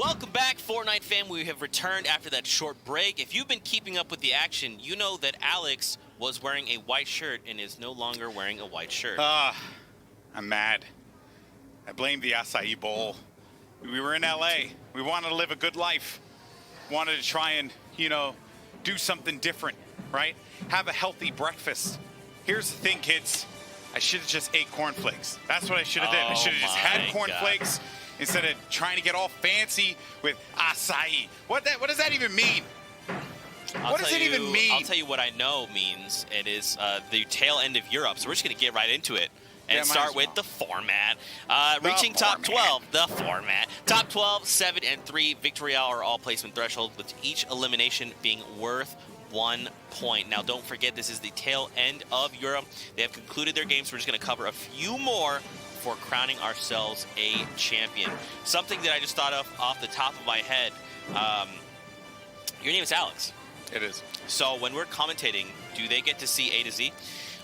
Welcome back, Fortnite fam. We have returned after that short break. If you've been keeping up with the action, you know that Alex was wearing a white shirt and is no longer wearing a white shirt. I'm mad. I blame the acai bowl. We were in LA. We wanted to live a good life. Wanted to try and, you know, do something different, right? Have a healthy breakfast. Here's the thing, kids. I should have just ate cornflakes. That's what I should have did. I should have just had cornflakes instead of trying to get all fancy with acai. What does that even mean? What does it even mean? I'll tell you what I know means. It is the tail end of Europe. So we're just going to get right into it and start with the format. Reaching top 12, the format. Top 12, 7, and 3. Victory hour all placement threshold, with each elimination being worth 1 point. Now, don't forget, this is the tail end of Europe. They have concluded their games. We're just going to cover a few more before crowning ourselves a champion. Something that I just thought of off the top of my head. Your name is Alex. It is. So when we're commentating, do they get to see A to Z?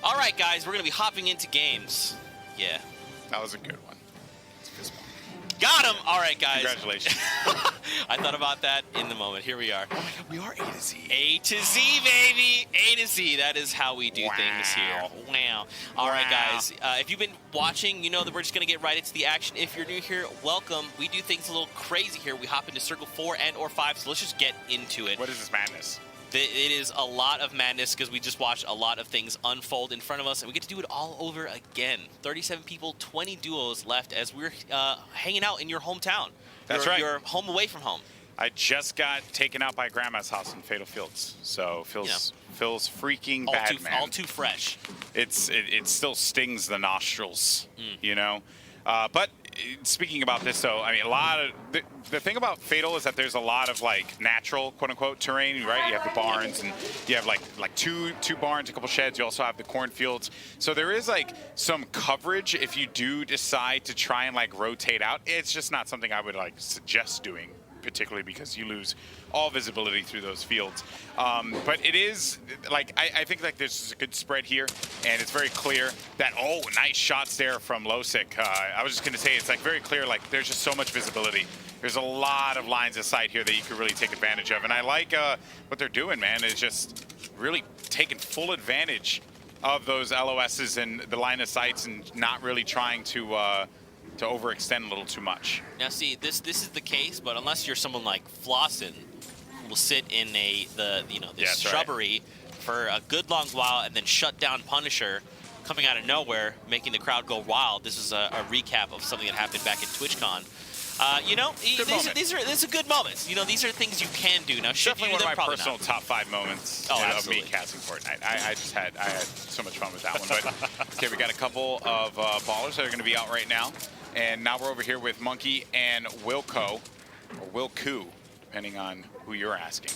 All right, guys, we're going to be hopping into games. Yeah. That was a good one. Got him. All right, guys. Congratulations. I thought about that in the moment. Here we are. Oh my God, we are A to Z. A to Z, baby. A to Z. That is how we do things here. Wow. All right, guys. If you've been watching, you know that we're just going to get right into the action. If you're new here, welcome. We do things a little crazy here. We hop into Circle 4 and or 5, so let's just get into it. What is this madness? It is a lot of madness because we just watched a lot of things unfold in front of us, and we get to do it all over again. 37 people, 20 duos left as we're hanging out in your hometown. That's right. You're home away from home. I just got taken out by Grandma's house in Fatal Fields, so feels freaking bad, man. All too fresh. It still stings the nostrils, you know. But speaking about this, though, I mean, a lot of the thing about Fatal is that there's a lot of like natural, quote unquote, terrain, right? You have the barns, and you have like two barns, a couple sheds. You also have the cornfields. So there is like some coverage if you do decide to try and like rotate out. It's just not something I would like suggest doing, particularly because you lose all visibility through those fields. But it is, like, I think like there's a good spread here, and it's very clear that, oh, nice shots there from Losic. I was just gonna say, it's like very clear, like there's just so much visibility. There's a lot of lines of sight here that you could really take advantage of. And I like what they're doing, man, is just really taking full advantage of those LOSs and the line of sights and not really trying to overextend a little too much. Now, see, this is the case, but unless you're someone like Flossin, who will sit in this shrubbery for a good long while and then shut down Punisher, coming out of nowhere, making the crowd go wild. This is a recap of something that happened back at TwitchCon. You know, these are good moments. You know, these are things you can do. Now, should definitely you do one of them? my personal top 5 moments of me casting Fortnite. I had so much fun with that one. But okay, we got a couple of ballers that are going to be out right now. And now we're over here with Monkey and Wilco, or Wilku, depending on who you're asking.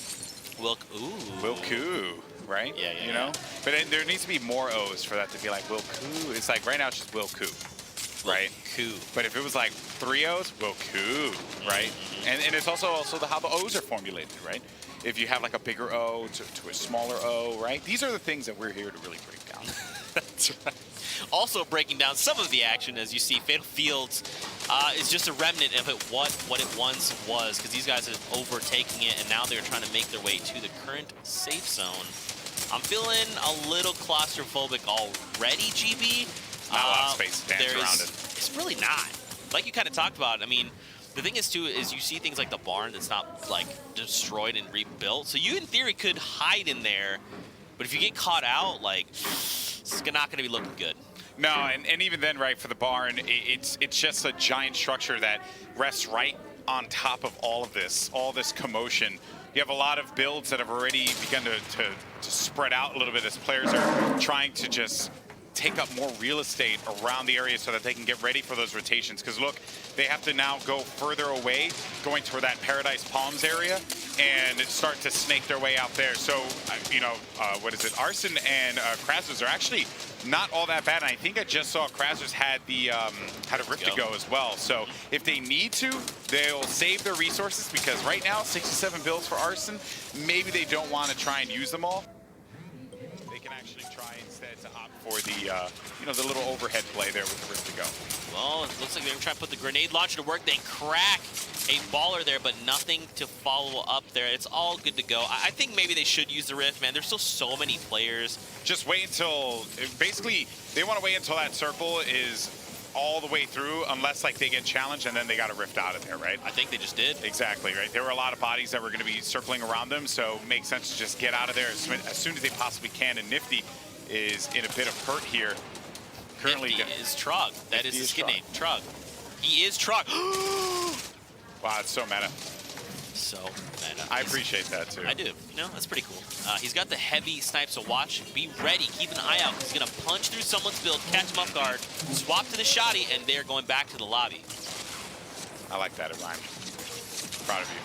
Wilku, right? Yeah, you know? But there needs to be more O's for that to be like Wilku. It's like right now it's just Wilku, right? Wilku. But if it was like 3 O's, Wilku, right? And it's also how the O's are formulated, right? If you have like a bigger O to a smaller O, right? These are the things that we're here to really break down. That's right. Also breaking down some of the action, as you see, Fatal Fields is just a remnant of what it once was, because these guys are overtaking it, and now they're trying to make their way to the current safe zone. I'm feeling a little claustrophobic already, GB. Not a lot of space to dance around it. It's really not. Like you kind of talked about, I mean, the thing is, too, is you see things like the barn that's not, like, destroyed and rebuilt. So you, in theory, could hide in there, but if you get caught out, like, it's not going to be looking good. No, and even then, right, for the barn, it's just a giant structure that rests right on top of all this commotion. You have a lot of builds that have already begun to spread out a little bit as players are trying to just take up more real estate around the area so that they can get ready for those rotations. Because look, they have to now go further away, going toward that Paradise Palms area, and start to snake their way out there. So, you know, what is it? Arson and Krasus are actually not all that bad. And I think I just saw Krasus had a Rift to go as well. So if they need to, they'll save their resources, because right now, 67 builds for Arson. Maybe they don't want to try and use them all. They can actually try instead to opt for the, you know, the little overhead play there with the risk to go. Well, it looks like they're going to try to put the grenade launcher to work. They crack a baller there, but nothing to follow up there. It's all good to go. I think maybe they should use the Rift, man. There's still so many players. Just wait until, basically, they want to wait until that circle is all the way through, unless like they get challenged and then they got to rift out of there, right? I think they just did. Exactly, right? There were a lot of bodies that were going to be circling around them, so it makes sense to just get out of there as soon as they possibly can. And Nifty is in a bit of hurt here. Currently, Nifty is Trug. That is his skin name, Trug. He is Trug. Wow, it's so meta. So meta. I appreciate that too. I do. You know, that's pretty cool. He's got the heavy snipe, so watch. Be ready. Keep an eye out. He's going to punch through someone's build, catch him off guard, swap to the shotty, and they're going back to the lobby. I like that, Ryan. Proud of you.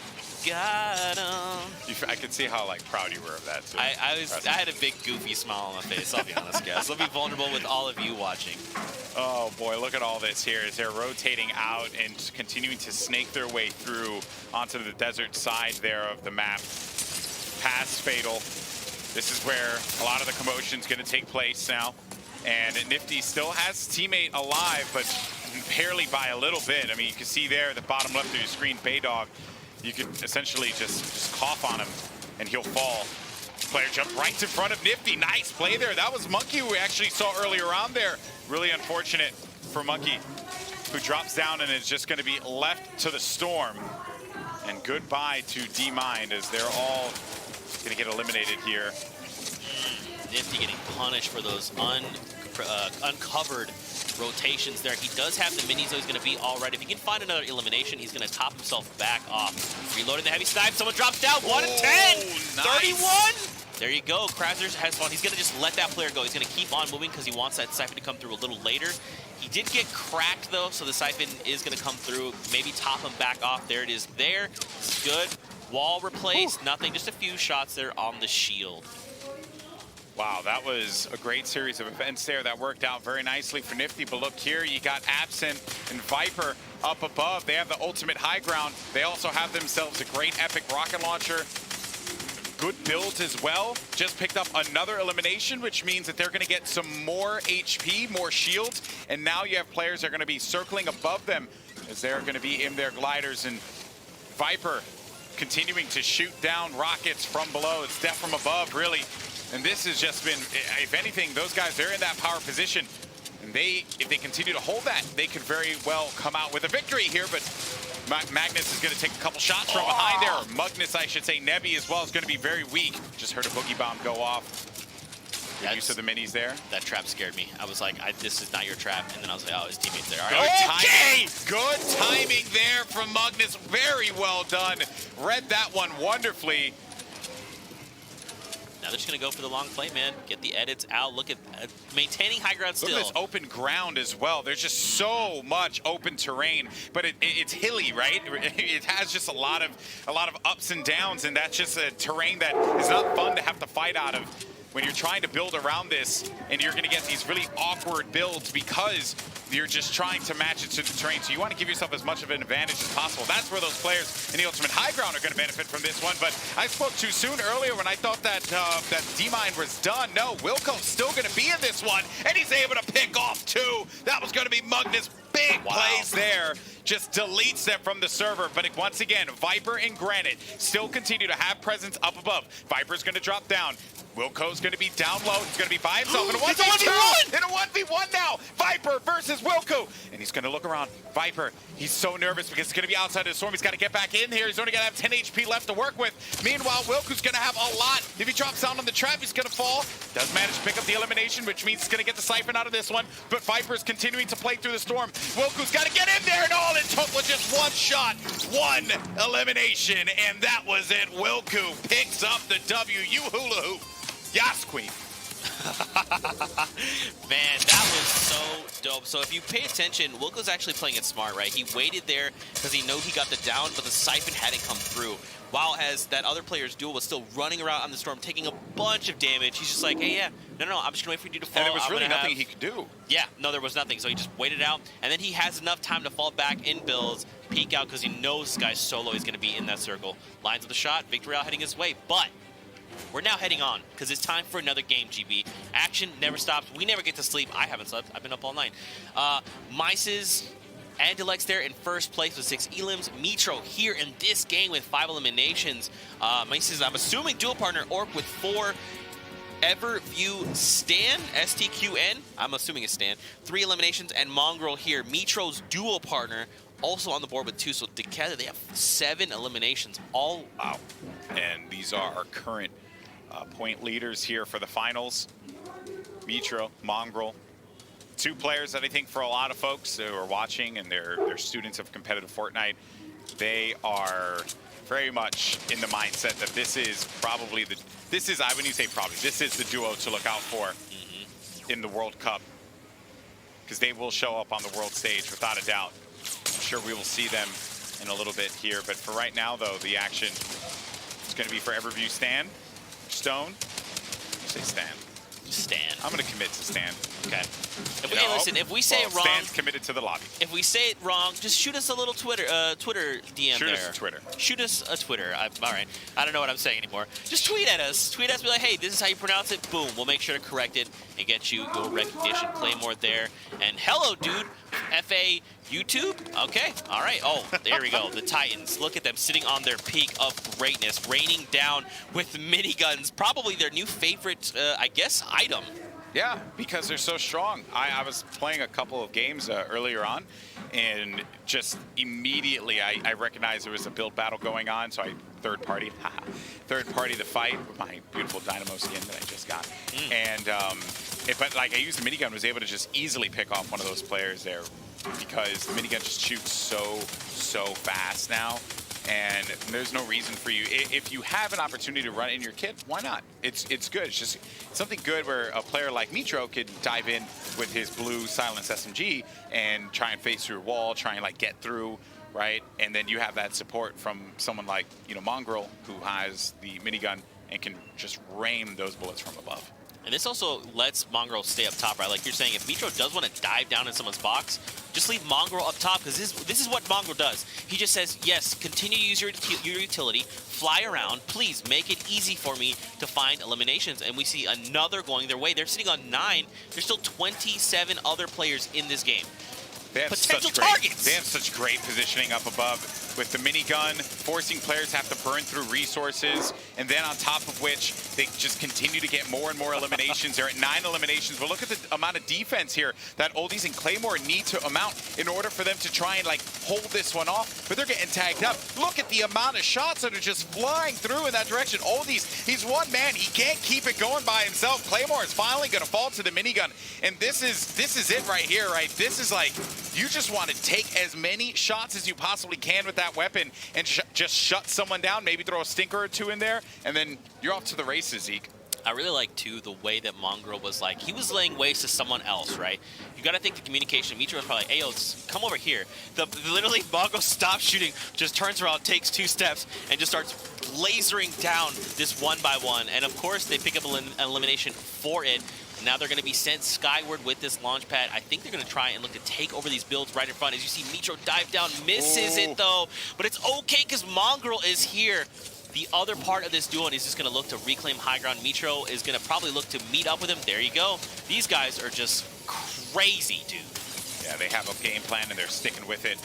Got him. I could see how like proud you were of that too. I had a big goofy smile on my face, I'll be honest, guys. Let me be vulnerable with all of you watching. Oh boy, look at all this here as they're rotating out and continuing to snake their way through onto the desert side there of the map. Past Fatal. This is where a lot of the commotion is going to take place now. And Nifty still has his teammate alive, but barely by a little bit. I mean, you can see there, the bottom left of your screen, Baydog. You can essentially just cough on him and he'll fall. Player jumped right in front of Nifty. Nice play there. That was Monkey, who we actually saw earlier on there. Really unfortunate for Monkey, who drops down and is just going to be left to the storm. And goodbye to D-Mind, as they're all going to get eliminated here. Nifty getting punished for those uncovered rotations there. He does have the minis, so he's going to be all right. If he can find another elimination, he's going to top himself back off. Reloading the heavy snipe. Someone drops down. 1 and 10. Nice. 31. There you go. Krasner's has fun. He's going to just let that player go. He's going to keep on moving because he wants that siphon to come through a little later. He did get cracked, though, so the siphon is going to come through. Maybe top him back off. There it is there. This is good. Wall replaced. Nothing. Just a few shots there on the shield. Wow, that was a great series of events there. That worked out very nicely for Nifty. But look here, you got Absent and Viper up above. They have the ultimate high ground. They also have themselves a great epic rocket launcher. Good builds as well. Just picked up another elimination, which means that they're going to get some more HP, more shields. And now you have players that are going to be circling above them as they're going to be in their gliders. And Viper continuing to shoot down rockets from below. It's death from above, really. And this has just been, if anything, those guys, they're in that power position. And if they continue to hold that, they could very well come out with a victory here. But Magnus is going to take a couple shots from behind there. Or Magnus, I should say. Nebby as well is going to be very weak. Just heard a boogie bomb go off. Good use of the minis there. That trap scared me. I was like, this is not your trap. And then I was like, oh, his teammate's there. All right. Okay! Good timing there from Magnus. Very well done. Read that one wonderfully. Now they're just going to go for the long play, man. Get the edits out. Look at maintaining high ground still. Look at this open ground as well. There's just so much open terrain, but it's hilly, right? It has just a lot of ups and downs, and that's just a terrain that is not fun to have to fight out of when you're trying to build around this, and you're going to get these really awkward builds because you're just trying to match it to the terrain. So you want to give yourself as much of an advantage as possible. That's where those players in the ultimate high ground are going to benefit from this one. But I spoke too soon earlier when I thought that that D-Mine was done. No, Wilco's still going to be in this one, and he's able to pick off two. That was going to be Magnus. Big plays there. Just deletes them from the server. But once again, Viper and Granite still continue to have presence up above. Viper's going to drop down. Wilco's going to be down low. He's going to be by himself in a 1v1. In a 1v1 now. Viper versus Wilco. And he's going to look around. Viper, he's so nervous because he's going to be outside of the storm. He's got to get back in here. He's only going to have 10 HP left to work with. Meanwhile, Wilco's going to have a lot. If he drops down on the trap, he's going to fall. Does manage to pick up the elimination, which means he's going to get the siphon out of this one. But Viper's continuing to play through the storm. Wilco's got to get in there, and all it took was just one shot, one elimination, and that was it. Wilco picks up the W. You hula hoop. Yes, queen. Man, that was so dope. So if you pay attention, Wilco's actually playing it smart, right? He waited there because he knew he got the down, but the siphon hadn't come through. While as that other player's duel was still running around on the storm, taking a bunch of damage. He's just like, hey, yeah, no, I'm just gonna wait for you to fall. And there was really nothing he could do. Yeah, no, there was nothing. So he just waited out, and then he has enough time to fall back in builds, peek out because he knows this guy's solo. He's gonna be in that circle. Lines of the shot, Victory out heading his way, but we're now heading on because it's time for another game, GB. Action never stops. We never get to sleep. I haven't slept. I've been up all night. Mices and Deluxe there in first place with 6 elims. Metro here in this game with 5 eliminations. Mices, I'm assuming dual partner Orc with 4. Everview Stan, STQN, I'm assuming it's Stan, 3 eliminations, and Mongrel here, Metro's dual partner, also on the board with 2, so together they have 7 eliminations, all out. And these are our current point leaders here for the finals. Metro, Mongrel, 2 players that I think for a lot of folks who are watching and they're students of competitive Fortnite, they are very much in the mindset that this is probably this is the duo to look out for in the World Cup, because they will show up on the world stage without a doubt. I'm sure we will see them in a little bit here, but for right now though, the action is going to be for Everview Stan, Stone. Say Stan. Stan. I'm going to commit to Stan. Okay. Hey, listen, if we say it wrong, Stan's committed to the lobby. If we say it wrong, just shoot us a little Twitter DM Shoot there. us a Twitter. Shoot us a Twitter. All right. I don't know what I'm saying anymore. Just tweet at us. Tweet us. Be like, hey, this is how you pronounce it. Boom. We'll make sure to correct it and get you your recognition. Claymore there. And hello, dude. FA YouTube? Okay. All right. Oh, there we go. The Titans. Look at them sitting on their peak of greatness, raining down with miniguns. Probably their new favorite, I guess, item. Yeah, because they're so strong. I was playing a couple of games earlier on, and just immediately I recognized there was a build battle going on, so I third party the fight with my beautiful Dynamo skin that I just got. And but like I used the minigun, was able to just easily pick off one of those players there, because the minigun just shoots so fast now. And there's no reason for you, if you have an opportunity to run in your kit, why not? It's good. It's just something good where a player like Metro could dive in with his blue Silence SMG and try and face through a wall, try and like get through, right? And then you have that support from someone like, you know, Mongrel, who has the minigun and can just rain those bullets from above. And this also lets Mongrel stay up top, right? Like you're saying, if Metro does want to dive down in someone's box, just leave Mongrel up top, because this is what Mongrel does. He just says, yes, continue to use your utility, fly around, please make it easy for me to find eliminations. And we see another going their way. They're sitting on 9. There's still 27 other players in this game. They have potential targets. They have such great positioning up above with the minigun, forcing players to have to burn through resources, and then on top of which they just continue to get more and more eliminations. They're at 9 eliminations, but look at the amount of defense here that Oldies and Claymore need to amount in order for them to try and like hold this one off, but they're getting tagged up. Look at the amount of shots that are just flying through in that direction. Oldies, he's one man, he can't keep it going by himself. Claymore is finally going to fall to the minigun, and this is it right here, right? This is like, you just want to take as many shots as you possibly can with that weapon and just shut someone down, maybe throw a stinker or 2 in there, and then you're off to the races, Zeke. I really like, too, the way that Mongrel was like, he was laying waste to someone else, right? You got to think the communication. Metro was probably like, hey, yo, come over here. Literally, Mongrel stops shooting, just turns around, takes 2 steps, and just starts lasering down this 1 by 1. And, of course, they pick up an elimination for it. Now they're going to be sent skyward with this launch pad. I think they're going to try and look to take over these builds right in front. As you see, Metro dive down, misses it though. But it's okay because Mongrel is here. The other part of this duo is just going to look to reclaim high ground. Metro is going to probably look to meet up with him. There you go. These guys are just crazy, dude. Yeah, they have a game plan and they're sticking with it.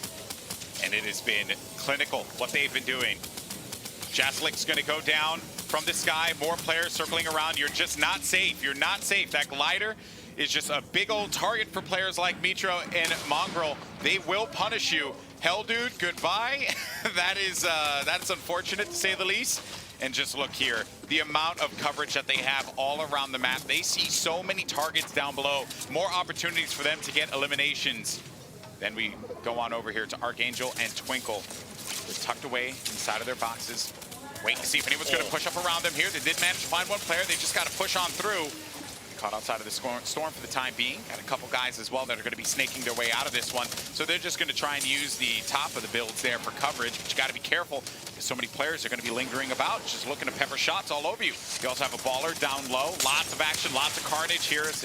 And it has been clinical, what they've been doing. Jaslik's going to go down from the sky, more players circling around. You're just not safe. You're not safe. That glider is just a big old target for players like Metro and Mongrel. They will punish you. Hell, dude, goodbye. That's unfortunate to say the least. And just look here, the amount of coverage that they have all around the map. They see so many targets down below, more opportunities for them to get eliminations. Then we go on over here to Archangel and Twinkle. They're tucked away inside of their boxes. Wait to see if anyone's going to push up around them here. They did manage to find one player. They just got to push on through. Caught outside of the storm for the time being. Got a couple guys as well that are going to be snaking their way out of this one. So they're just going to try and use the top of the builds there for coverage. But you got to be careful because so many players are going to be lingering about, just looking to pepper shots all over you. You also have a baller down low. Lots of action, lots of carnage here as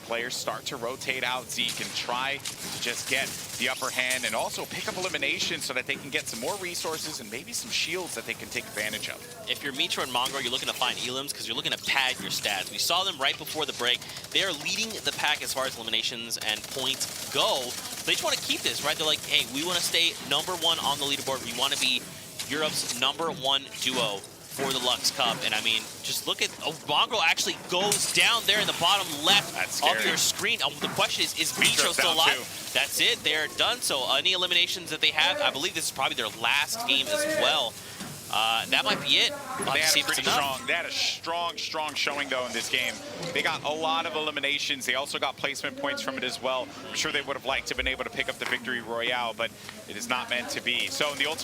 players start to rotate out Zeke and try to just get the upper hand and also pick up elimination so that they can get some more resources and maybe some shields that they can take advantage of. If you're Mitra and Mongraal, you're looking to find elims because you're looking to pad your stats. We saw them right before the break. They are leading the pack as far as eliminations and points go. They just want to keep this, right? They're like, hey, we want to stay #1 on the leaderboard. We want to be Europe's #1 duo for the Lux Cup. And I mean, just look at, Mongraal actually goes down there in the bottom left of your screen. The question is Mitra still alive? Too. That's it, they're done. So any eliminations that they have, I believe this is probably their last game as well. That might be it. They had a strong showing though in this game. They got a lot of eliminations. They also got placement points from it as well. I'm sure they would have liked to have been able to pick up the victory royale, but it is not meant to be. So in the ultimate